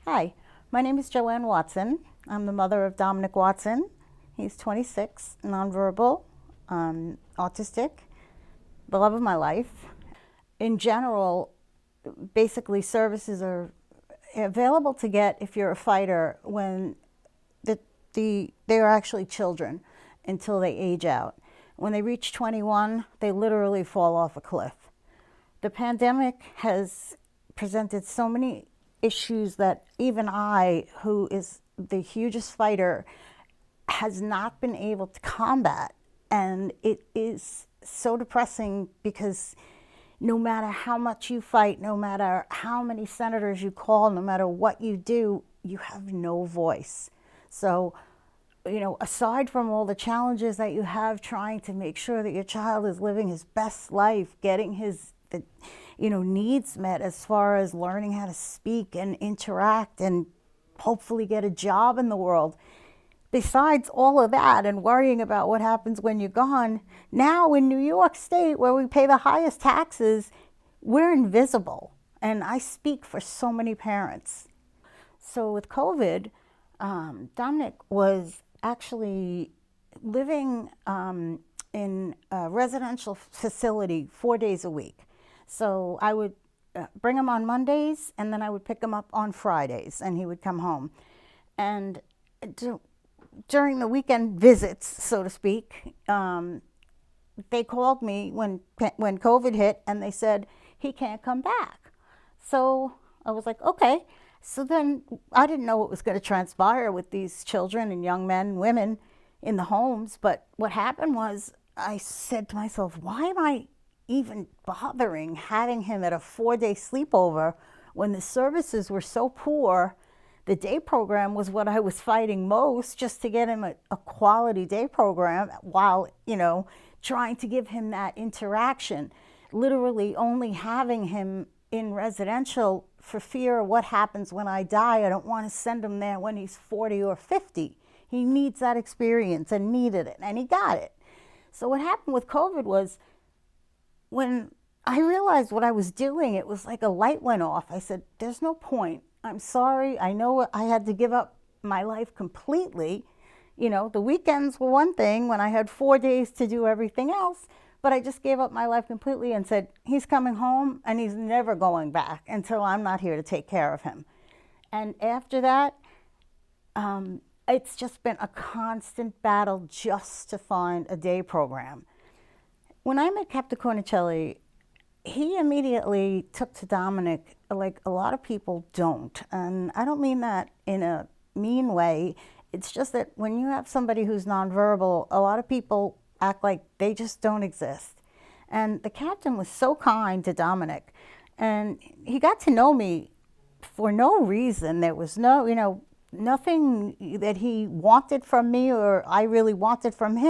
Hi, my name is Joanne Watson. I'm the mother of Dominic Watson. He's 26, nonverbal, autistic, the love of my life. In general, basically services are available to get if you're a fighter when they are actually children until they age out. When they reach 21, they literally fall off a cliff. The pandemic has presented so many issues that even I, who is the hugest fighter, has not been able to combat. And it is so depressing because no matter how much you fight, no matter how many senators you call, no matter what you do, you have no voice. So, aside from all the challenges that you have trying to make sure that your child is living his best life, getting his needs met as far as learning how to speak and interact and hopefully get a job in the world. Besides all of that and worrying about what happens when you're gone, now in New York State, where we pay the highest taxes, we're invisible. And I speak for so many parents. So with COVID, Dominic was actually living in a residential facility 4 days a week. So I would bring him on Mondays, and then I would pick him up on Fridays, and he would come home. And during the weekend visits, so to speak, they called me when COVID hit, and they said, he can't come back. So I was like, okay. So then I didn't know what was going to transpire with these children and young men and women in the homes. But what happened was I said to myself, why am I even bothering having him at a 4-day sleepover when the services were so poor? The day program was what I was fighting most, just to get him a quality day program while, trying to give him that interaction. Literally only having him in residential for fear of what happens when I die. I don't want to send him there when he's 40 or 50. He needs that experience and needed it, and he got it. So what happened with COVID was when I realized what I was doing, it was like a light went off. I said, there's no point. I'm sorry. I know I had to give up my life completely. The weekends were one thing when I had 4 days to do everything else. But I just gave up my life completely and said, he's coming home and he's never going back until I'm not here to take care of him. And after that, it's just been a constant battle just to find a day program. When I met Captain Cornicelli, he immediately took to Dominic like a lot of people don't. And I don't mean that in a mean way. It's just that when you have somebody who's nonverbal, a lot of people act like they just don't exist. And the captain was so kind to Dominic, and he got to know me for no reason. There was nothing that he wanted from me or I really wanted from him.